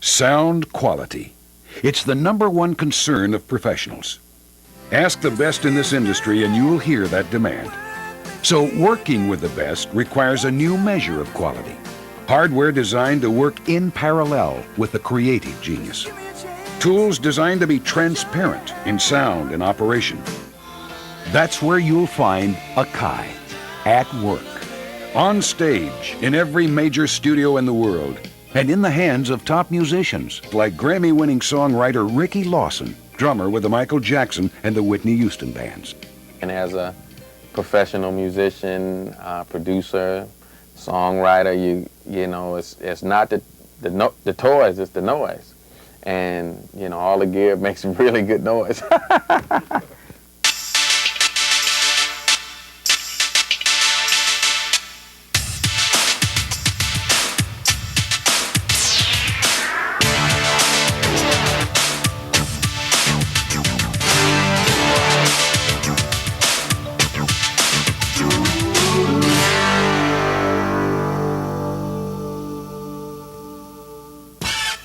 Sound quality. It's the #1 concern of professionals. Ask the best in this industry and you'll hear that demand. So working with the best requires a new measure of quality. Hardware designed to work in parallel with the creative genius. Tools designed to be transparent in sound and operation. That's where you'll find Akai at work. On stage, in every major studio in the world, and in the hands of top musicians like Grammy-winning songwriter Ricky Lawson, drummer with the Michael Jackson and the Whitney Houston bands. And as a professional musician, producer, songwriter, you know, it's not the toys, it's the noise. And, you know, all the gear makes really good noise.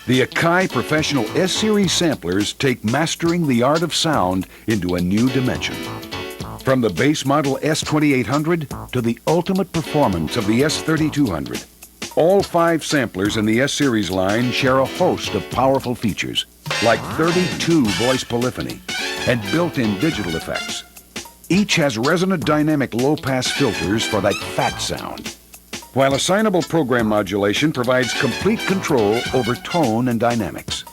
The Akai Professional S-Series samplers take mastering the art of sound into a new dimension. From the base model S2800 to the ultimate performance of the S3200, all 5 samplers in the S-Series line share a host of powerful features, like 32 voice polyphony and built-in digital effects. Each has resonant dynamic low-pass filters for that fat sound, while assignable program modulation provides complete control over tone and dynamics.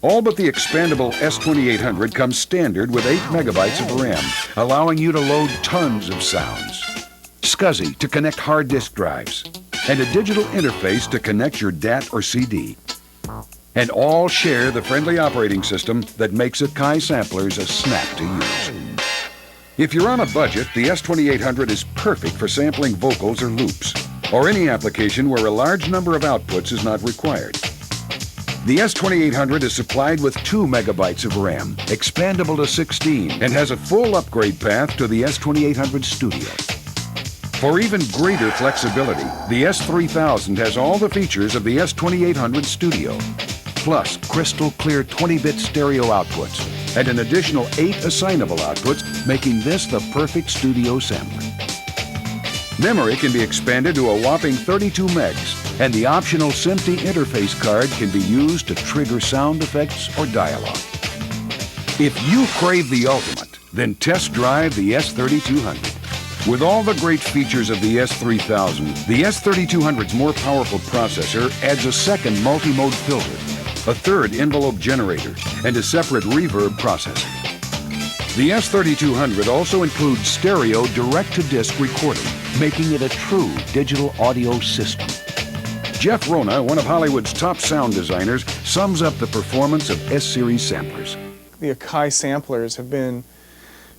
All but the expandable S2800 comes standard with 8 megabytes of RAM, allowing you to load tons of sounds, SCSI to connect hard disk drives, and a digital interface to connect your DAT or CD. And all share the friendly operating system that makes Akai samplers a snap to use. If you're on a budget, the S2800 is perfect for sampling vocals or loops, or any application where a large number of outputs is not required. The S2800 is supplied with 2 megabytes of RAM, expandable to 16, and has a full upgrade path to the S2800 Studio. For even greater flexibility, the S3000 has all the features of the S2800 Studio, plus crystal clear 20-bit stereo outputs, and an additional 8 assignable outputs, making this the perfect studio sampler. Memory can be expanded to a whopping 32 megs, and the optional SMPTE interface card can be used to trigger sound effects or dialogue. If you crave the ultimate, then test drive the S3200. With all the great features of the S3000, the S3200's more powerful processor adds a second multi-mode filter, a third envelope generator, and a separate reverb processor. The S3200 also includes stereo direct-to-disc recording, making it a true digital audio system. Jeff Rona, one of Hollywood's top sound designers, sums up the performance of S-Series samplers. The Akai samplers have been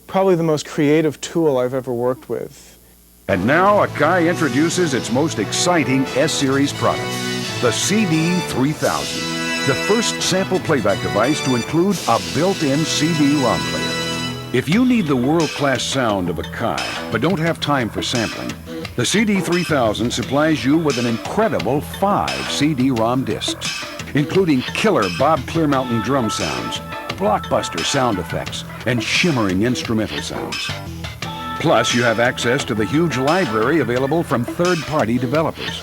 probably the most creative tool I've ever worked with. And now Akai introduces its most exciting S-Series product, the CD3000. The first sample playback device to include a built-in CD-ROM player. If you need the world-class sound of Akai, but don't have time for sampling, the CD3000 supplies you with an incredible 5 CD-ROM discs, including killer Bob Clearmountain drum sounds, blockbuster sound effects, and shimmering instrumental sounds. Plus, you have access to the huge library available from third-party developers.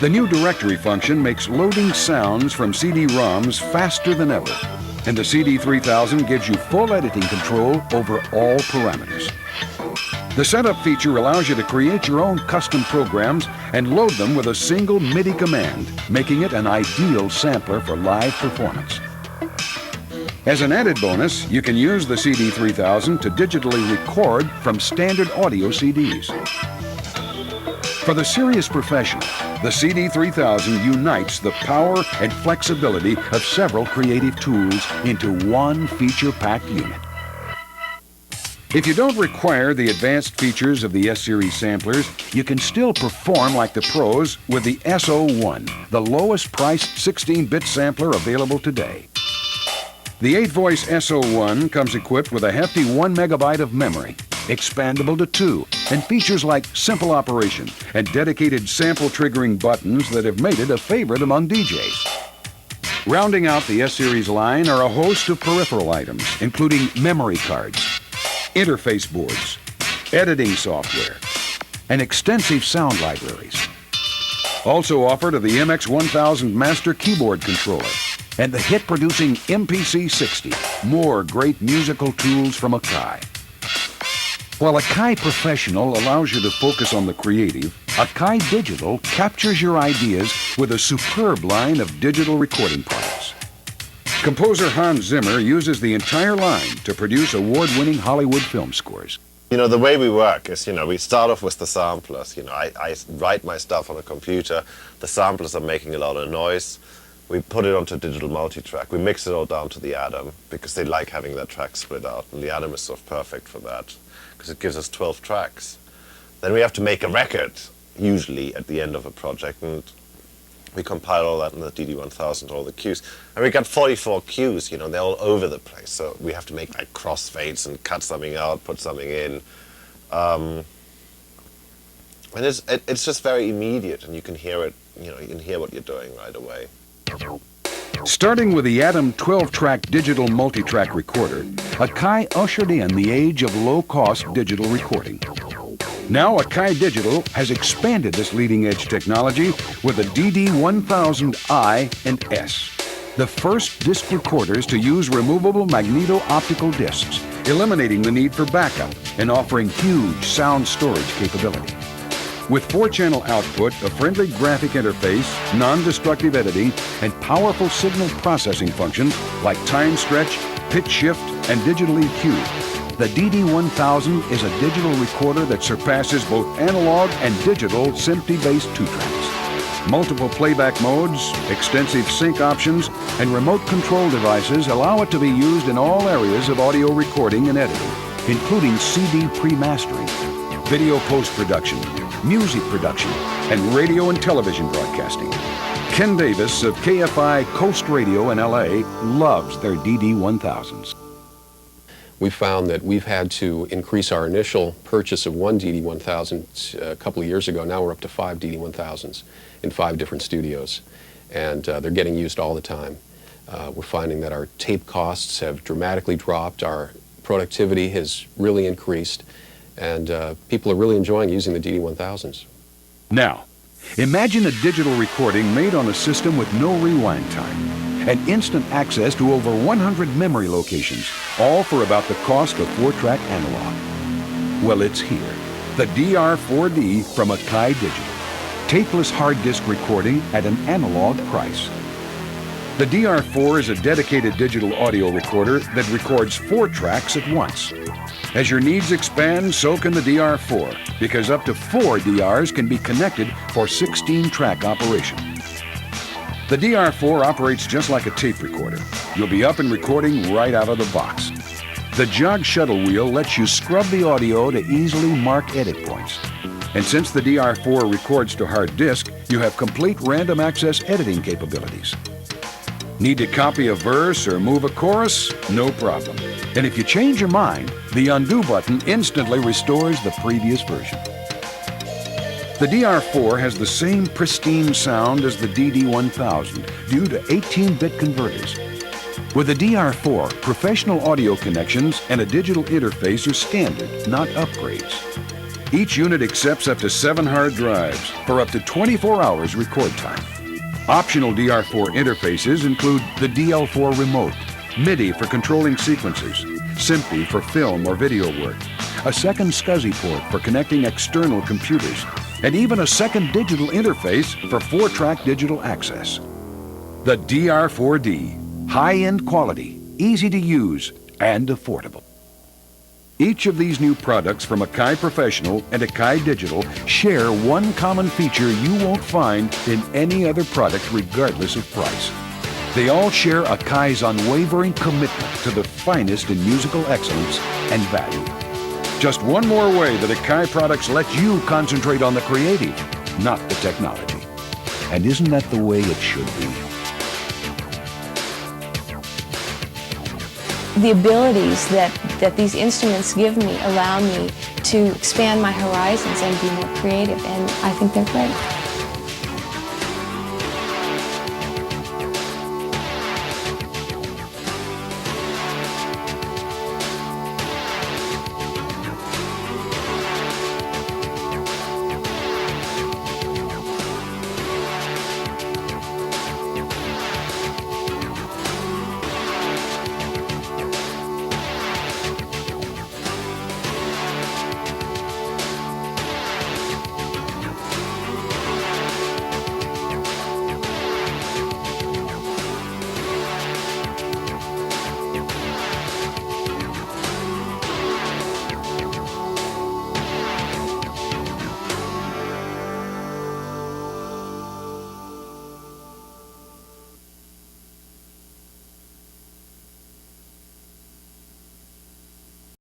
The new directory function makes loading sounds from CD-ROMs faster than ever, and the CD3000 gives you full editing control over all parameters. The setup feature allows you to create your own custom programs and load them with a single MIDI command, making it an ideal sampler for live performance. As an added bonus, you can use the CD3000 to digitally record from standard audio CDs. For the serious professional, the CD3000 unites the power and flexibility of several creative tools into one feature-packed unit. If you don't require the advanced features of the S-Series samplers, you can still perform like the pros with the S01, the lowest priced 16-bit sampler available today. The 8-voice S01 comes equipped with a hefty 1 megabyte of memory, expandable to 2, and features like simple operation and dedicated sample triggering buttons that have made it a favorite among DJs. Rounding out the S-Series line are a host of peripheral items, including memory cards, interface boards, editing software, and extensive sound libraries. Also offered are the MX1000 Master Keyboard Controller and the hit-producing MPC60, more great musical tools from Akai. While Akai Professional allows you to focus on the creative, Akai Digital captures your ideas with a superb line of digital recording products. Composer Hans Zimmer uses the entire line to produce award-winning Hollywood film scores. You know, the way we work is, we start off with the samplers. I write my stuff on a computer. The samplers are making a lot of noise. We put it onto digital multi-track. We mix it all down to the Atom because they like having their tracks split out. And the Atom is sort of perfect for that because it gives us 12 tracks. Then we have to make a record, usually at the end of a project. And we compile all that in the DD1000, all the cues. And we got 44 cues, they're all over the place. So we have to make like crossfades and cut something out, put something in. And it's just very immediate, and you can hear it, you can hear what you're doing right away. Starting with the Atom 12-track digital multi-track recorder, Akai ushered in the age of low-cost digital recording. Now Akai Digital has expanded this leading-edge technology with the DD1000I and S, the first disc recorders to use removable magneto-optical discs, eliminating the need for backup and offering huge sound storage capability. With 4-channel output, a friendly graphic interface, non-destructive editing, and powerful signal processing functions like time stretch, pitch shift, and digital EQ, the DD1000 is a digital recorder that surpasses both analog and digital SMPTE-based 2-tracks. Multiple playback modes, extensive sync options, and remote control devices allow it to be used in all areas of audio recording and editing, including CD pre-mastering, video post-production, music production, and radio and television broadcasting. Ken Davis of KFI Coast Radio in LA loves their DD1000s. We found that we've had to increase our initial purchase of one DD1000 a couple of years ago. Now we're up to 5 DD1000s in 5 different studios, and they're getting used all the time. We're finding that our tape costs have dramatically dropped, our productivity has really increased, and people are really enjoying using the DD1000s. Now, imagine a digital recording made on a system with no rewind time and instant access to over 100 memory locations, all for about the cost of 4-track analog. Well, it's here. The DR4D from Akai Digital. Tapeless hard disk recording at an analog price. The DR4 is a dedicated digital audio recorder that records 4 tracks at once. As your needs expand, so can the DR4, because up to 4 DRs can be connected for 16-track operation. The DR4 operates just like a tape recorder. You'll be up and recording right out of the box. The jog shuttle wheel lets you scrub the audio to easily mark edit points. And since the DR4 records to hard disk, you have complete random access editing capabilities. Need to copy a verse or move a chorus? No problem. And if you change your mind, the undo button instantly restores the previous version. The DR4 has the same pristine sound as the DD1000 due to 18-bit converters. With the DR4, professional audio connections and a digital interface are standard, not upgrades. Each unit accepts up to 7 hard drives for up to 24 hours record time. Optional DR4 interfaces include the DL4 remote, MIDI for controlling sequences, SMPTE for film or video work, a second SCSI port for connecting external computers, and even a second digital interface for 4-track digital access. The DR4D, high-end quality, easy to use, and affordable. Each of these new products from Akai Professional and Akai Digital share one common feature you won't find in any other product regardless of price. They all share Akai's unwavering commitment to the finest in musical excellence and value. Just one more way that Akai products let you concentrate on the creative, not the technology. And isn't that the way it should be? The abilities that these instruments give me allow me to expand my horizons and be more creative, and I think they're great.